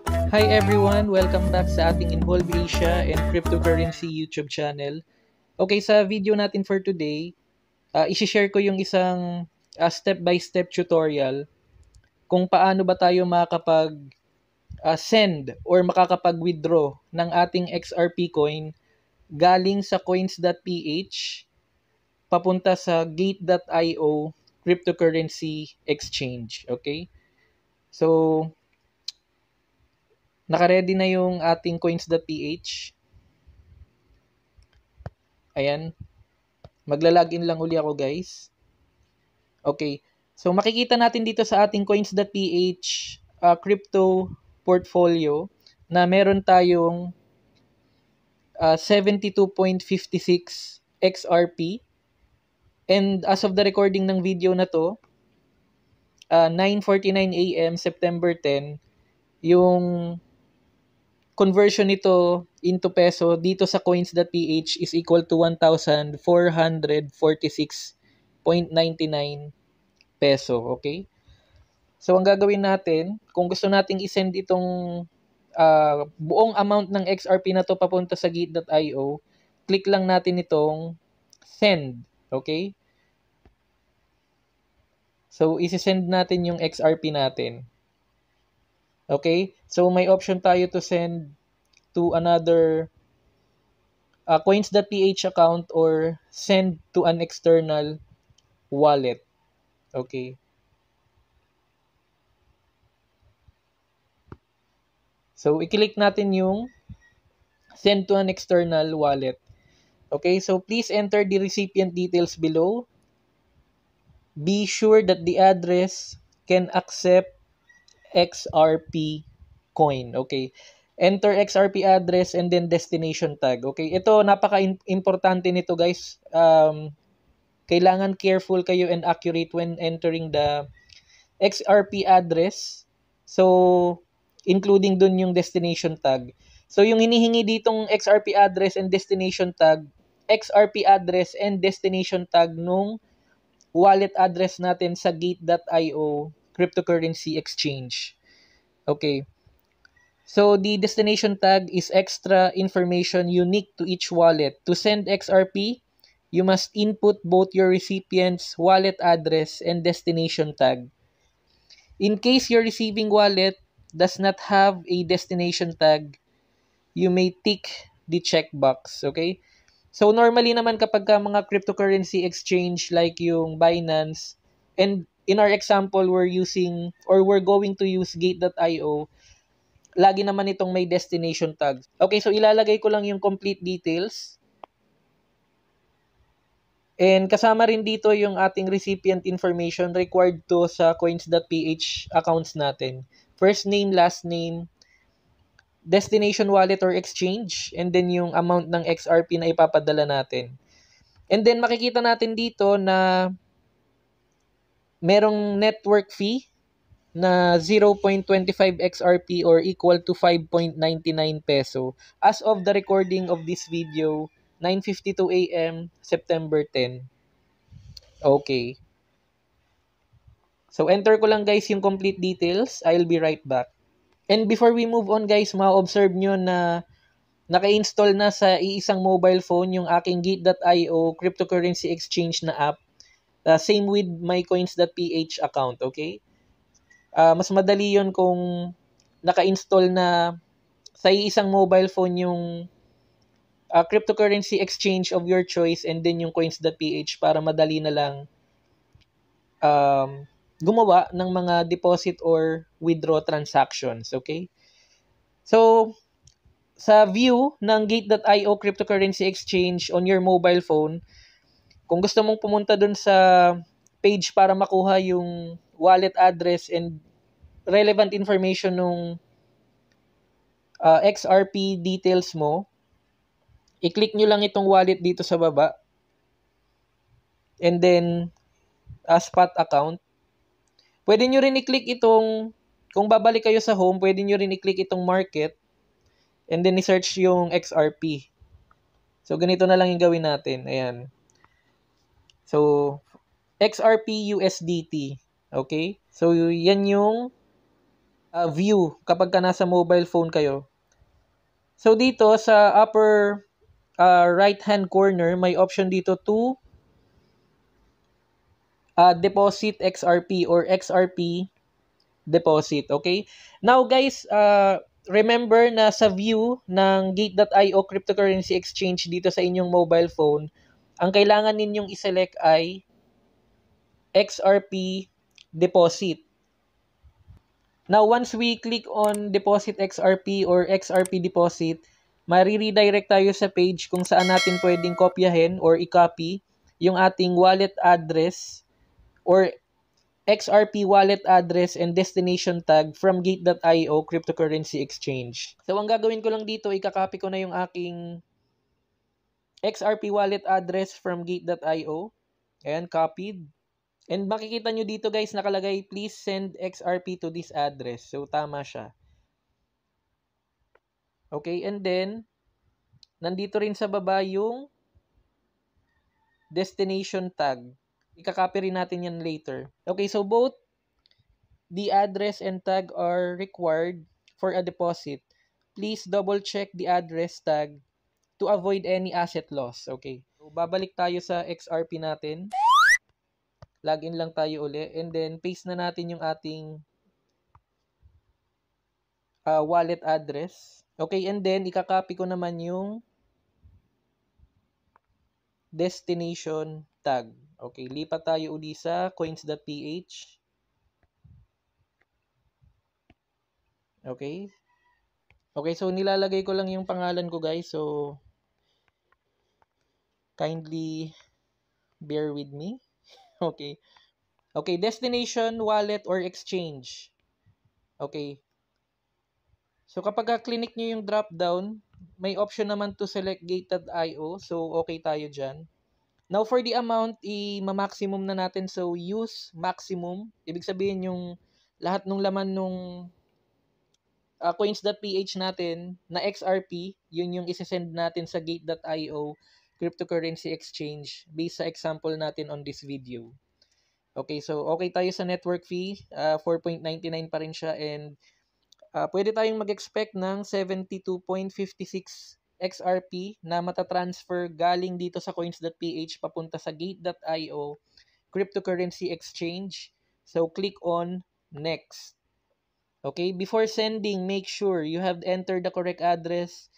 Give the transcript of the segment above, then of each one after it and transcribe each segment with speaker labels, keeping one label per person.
Speaker 1: Hi everyone! Welcome back sa ating Involve Asia and Cryptocurrency YouTube channel. Okay, sa video natin for today, isi-share ko yung isang step-by-step tutorial kung paano ba tayo makakapag send or makakapag-withdraw ng ating XRP coin galing sa coins.ph papunta sa gate.io cryptocurrency exchange. Okay? So, naka-ready na yung ating coins.ph. Ayan. Magla-login lang uli ako, guys. Okay. So, makikita natin dito sa ating coins.ph crypto portfolio na meron tayong 72.56 XRP. And as of the recording ng video na to, 9:49 a.m. September 10, yung conversion nito into peso dito sa coins.ph is equal to 1,446.99 peso. Okay? So, ang gagawin natin, kung gusto nating isend itong buong amount ng XRP na to papunta sa gate.io, click lang natin itong send. Okay? So, isi-send natin yung XRP natin. Okay? So, may option tayo to send to another coins.ph account or send to an external wallet. Okay? So, i-click natin yung send to an external wallet. Okay, so please enter the recipient details below. Be sure that the address can accept XRP coin. Okay, enter XRP address and then destination tag. Okay, ito napaka-importante nito, guys. Kailangan careful kayo and accurate when entering the XRP address. So, including dun yung destination tag. So, yung hinihingi ditong XRP address and destination tag, XRP address and destination tag nung wallet address natin sa gate.io cryptocurrency exchange. Okay. So, the destination tag is extra information unique to each wallet. To send XRP, you must input both your recipient's wallet address and destination tag. In case your receiving wallet does not have a destination tag, you may tick the checkbox. Okay? So, normally naman kapag ka mga cryptocurrency exchange like yung Binance, and in our example, we're going to use Gate.io, lagi naman itong may destination tag. Okay, so ilalagay ko lang yung complete details. And kasama rin dito yung ating recipient information required to sa coins.ph accounts natin. First name, last name, destination wallet or exchange, and then yung amount ng XRP na ipapadala natin. And then makikita natin dito na merong network fee na 0.25 XRP or equal to 5.99 peso as of the recording of this video, 9:52 a.m. September 10. Okay. So enter ko lang, guys, yung complete details. I'll be right back. And before we move on, guys, ma-observe nyo na naka-install na sa iisang mobile phone yung aking Gate.io cryptocurrency exchange na app. Same with my coins.ph account, okay? Mas madali yon kung naka-install na sa iisang mobile phone yung cryptocurrency exchange of your choice and then yung coins.ph para madali na lang gumawa ng mga deposit or withdraw transactions, okay? So, sa view ng Gate.io cryptocurrency exchange on your mobile phone, kung gusto mong pumunta dun sa page para makuha yung wallet address and relevant information nung XRP details mo, i-click nyo lang itong wallet dito sa baba and then spot account. Pwede nyo rin i-click itong, kung babalik kayo sa home, pwede nyo rin i-click itong market and then i-search yung XRP. So, ganito na lang yung gawin natin. Ayan. So, XRP USDT. Okay? So, yan yung view kapag ka nasa mobile phone kayo. So dito sa upper right hand corner, may option dito to deposit XRP or XRP deposit. Okay? Now guys, remember na sa view ng Gate.io cryptocurrency exchange dito sa inyong mobile phone, ang kailangan ninyong iselect ay XRP deposit. Now, once we click on deposit XRP or XRP deposit, mariredirect tayo sa page kung saan natin pwedeng kopyahin or i-copy yung ating wallet address or XRP wallet address and destination tag from Gate.io cryptocurrency exchange. So, ang gagawin ko lang dito, i-copy ko na yung aking XRP wallet address from Gate.io. Ayan, copied. And makikita nyo dito guys, nakalagay, please send XRP to this address. So, tama siya. Okay, and then, nandito rin sa baba yung destination tag. Ika-copy rin natin yan later. Okay, so both the address and tag are required for a deposit. Please double check the address tag to avoid any asset loss. Okay, so babalik tayo sa XRP natin. Login lang tayo uli. And then, paste na natin yung ating wallet address. Okay, and then, ika-copy ko naman yung destination tag. Okay, lipat tayo uli sa coins.ph. Okay. Okay, so nilalagay ko lang yung pangalan ko guys. So, kindly bear with me. Okay. Okay, destination, wallet, or exchange. Okay. So, kapag clinic nyo yung drop down, may option naman to select Gate.io. So, okay tayo dyan. Now, for the amount, i-maximum na natin. So, use maximum. Ibig sabihin yung lahat ng laman nung coins.ph natin na XRP, yun yung isesend natin sa Gate.io cryptocurrency exchange based sa example natin on this video. Okay, so okay tayo sa network fee. 4.99 pa rin siya and pwede tayong mag-expect ng 72.56 XRP na matatransfer galing dito sa coins.ph papunta sa Gate.io cryptocurrency exchange. So, click on next. Okay, before sending, make sure you have entered the correct address.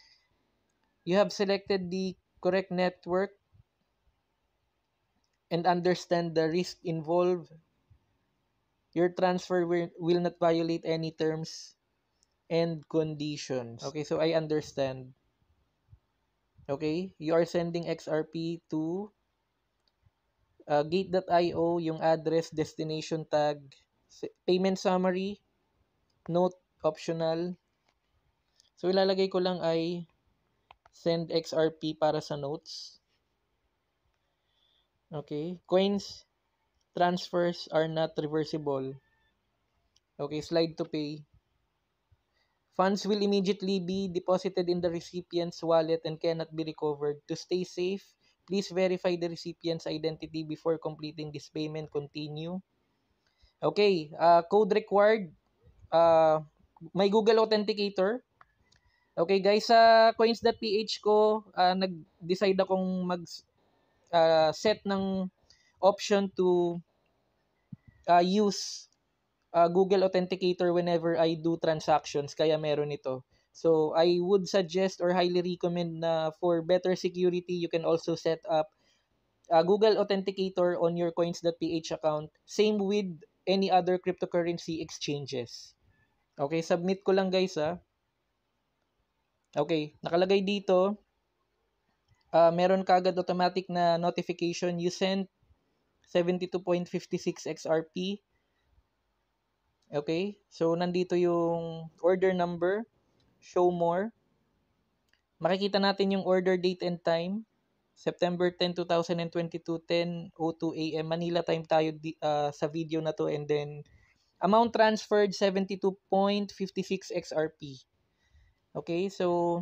Speaker 1: You have selected the correct network and understand the risk involved. Your transfer will not violate any terms and conditions. Okay, so I understand. Okay, you are sending XRP to Gate.io, yung address, destination tag, payment summary, note optional. So, ilalagay ko lang ay send XRP para sa notes. Okay. Coins transfers are not reversible. Okay. Slide to pay. Funds will immediately be deposited in the recipient's wallet and cannot be recovered. To stay safe, please verify the recipient's identity before completing this payment. Continue. Okay. Code required. May Google Authenticator. Okay guys, sa coins.ph ko, nag-decide akong set ng option to use Google Authenticator whenever I do transactions, kaya meron ito. So, I would suggest or highly recommend na for better security, you can also set up Google Authenticator on your coins.ph account. Same with any other cryptocurrency exchanges. Okay, submit ko lang guys Okay, nakalagay dito, meron kagad automatic na notification, you sent 72.56 XRP. Okay, so nandito yung order number, show more. Makikita natin yung order date and time, September 10, 2022, 10:02 AM. Manila time tayo sa video na to, and then amount transferred 72.56 XRP. Okay, so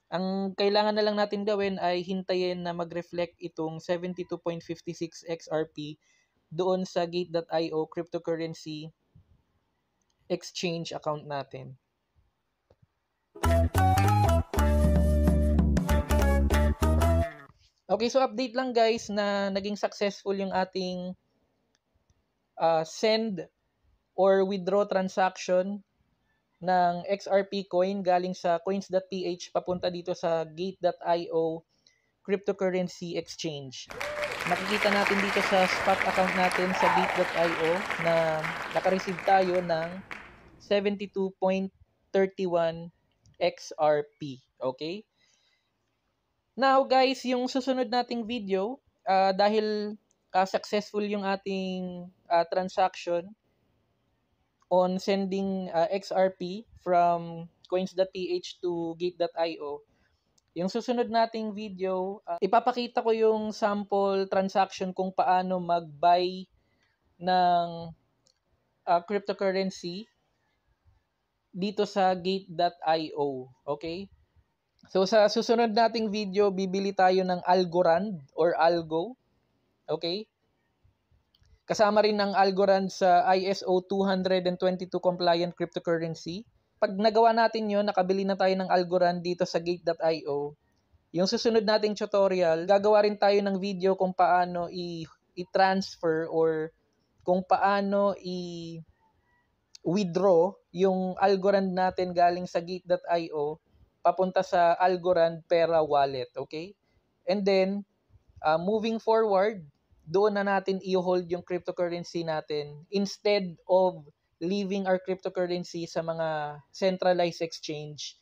Speaker 1: ang kailangan na lang natin gawin ay hintayin na mag-reflect itong 72.56 XRP doon sa Gate.io cryptocurrency exchange account natin. Okay, so update lang guys na naging successful yung ating send or withdraw transaction ng XRP coin galing sa coins.ph papunta dito sa gate.io cryptocurrency exchange. Makikita natin dito sa spot account natin sa gate.io na naka-receive tayo ng 72.31 XRP. Okay? Now guys, yung susunod nating video, dahil successful yung ating transaction on sending XRP from coins.ph to gate.io, yung susunod nating video, ipapakita ko yung sample transaction kung paano mag-buy ng cryptocurrency dito sa gate.io. Okay? So sa susunod nating video, bibili tayo ng Algorand or Algo. Okay? Kasama rin ng Algorand sa ISO 222 compliant cryptocurrency. Pag nagawa natin yon, nakabili na tayo ng Algorand dito sa gate.io. Yung susunod nating tutorial, gagawa rin tayo ng video kung paano i-transfer or kung paano i-withdraw yung Algorand natin galing sa gate.io papunta sa Algorand Pera wallet, okay? And then, moving forward, doon na natin i-hold yung cryptocurrency natin instead of leaving our cryptocurrency sa mga centralized exchange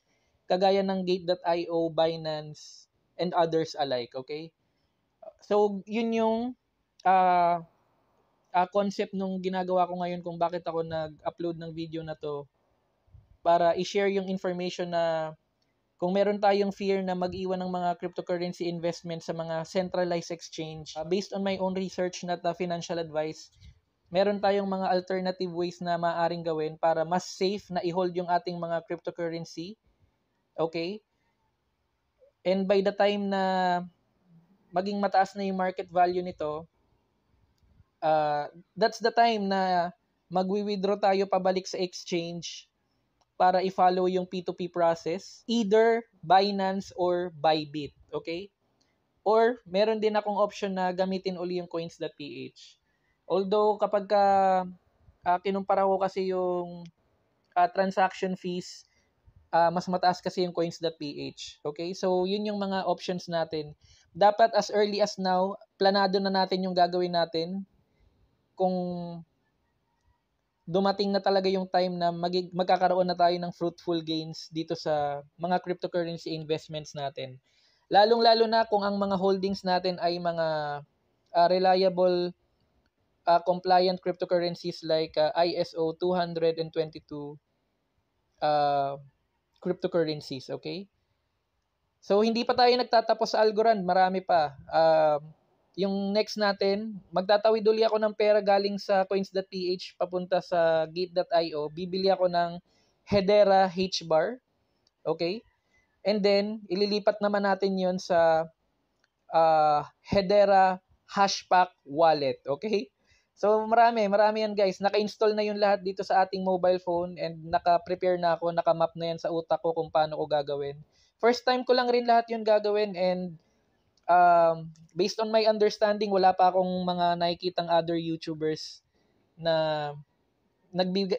Speaker 1: kagaya ng Gate.io, Binance, and others alike, okay? So, yun yung concept nung ginagawa ko ngayon kung bakit ako nag-upload ng video na to para i-share yung information na kung meron tayong fear na mag-iwan ng mga cryptocurrency investment sa mga centralized exchange, based on my own research, not financial advice, meron tayong mga alternative ways na maaaring gawin para mas safe na i-hold yung ating mga cryptocurrency. Okay? And by the time na maging mataas na yung market value nito, that's the time na magwi-withdraw tayo pabalik sa exchange para i-follow yung P2P process, either Binance or Bybit, okay? Or meron din akong option na gamitin uli yung coins.ph. Although kapag kinumpara ko kasi yung transaction fees, mas mataas kasi yung coins.ph. Okay? So, yun yung mga options natin. Dapat as early as now, planado na natin yung gagawin natin kung dumating na talaga yung time na magkakaroon na tayo ng fruitful gains dito sa mga cryptocurrency investments natin. Lalong-lalo na kung ang mga holdings natin ay mga reliable compliant cryptocurrencies like ISO 222 cryptocurrencies, okay? So, hindi pa tayo nagtatapos sa Algorand, marami pa. Yung next natin, magtatawid uli ako ng pera galing sa coins.ph papunta sa gate.io. Bibili ako ng Hedera H-bar. Okay? And then, ililipat naman natin yon sa Hedera Hashpack wallet. Okay? So, marami yan guys. Naka-install na yun lahat dito sa ating mobile phone and naka-prepare na ako, naka-map na yan sa utak ko kung paano ko gagawin. First time ko lang rin lahat yun gagawin and based on my understanding, wala pa akong mga nakikitang other YouTubers na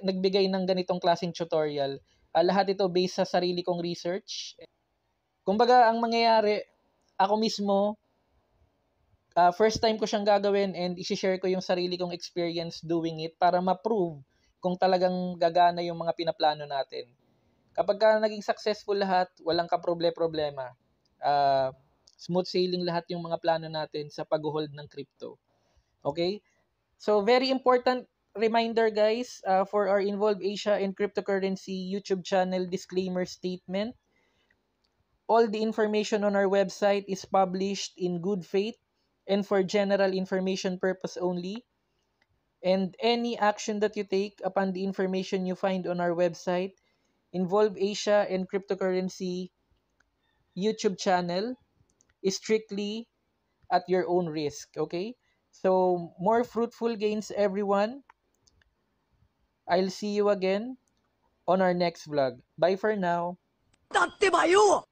Speaker 1: nagbigay ng ganitong klaseng tutorial. Lahat ito based sa sarili kong research. Kumbaga, ang mangyayari, ako mismo, first time ko siyang gagawin and isi-share ko yung sarili kong experience doing it para ma-prove kung talagang gagana yung mga pinaplano natin. Kapag naging successful lahat, walang kaproble-problema. Smooth sailing lahat yung mga plano natin sa pag-hold ng crypto. Okay? So, very important reminder guys for our Involve Asia and Cryptocurrency YouTube channel disclaimer statement. All the information on our website is published in good faith and for general information purpose only. And any action that you take upon the information you find on our website, Involve Asia and Cryptocurrency YouTube channel, is strictly at your own risk, okay? So, more fruitful gains, everyone. I'll see you again on our next vlog. Bye for now.
Speaker 2: だってばよ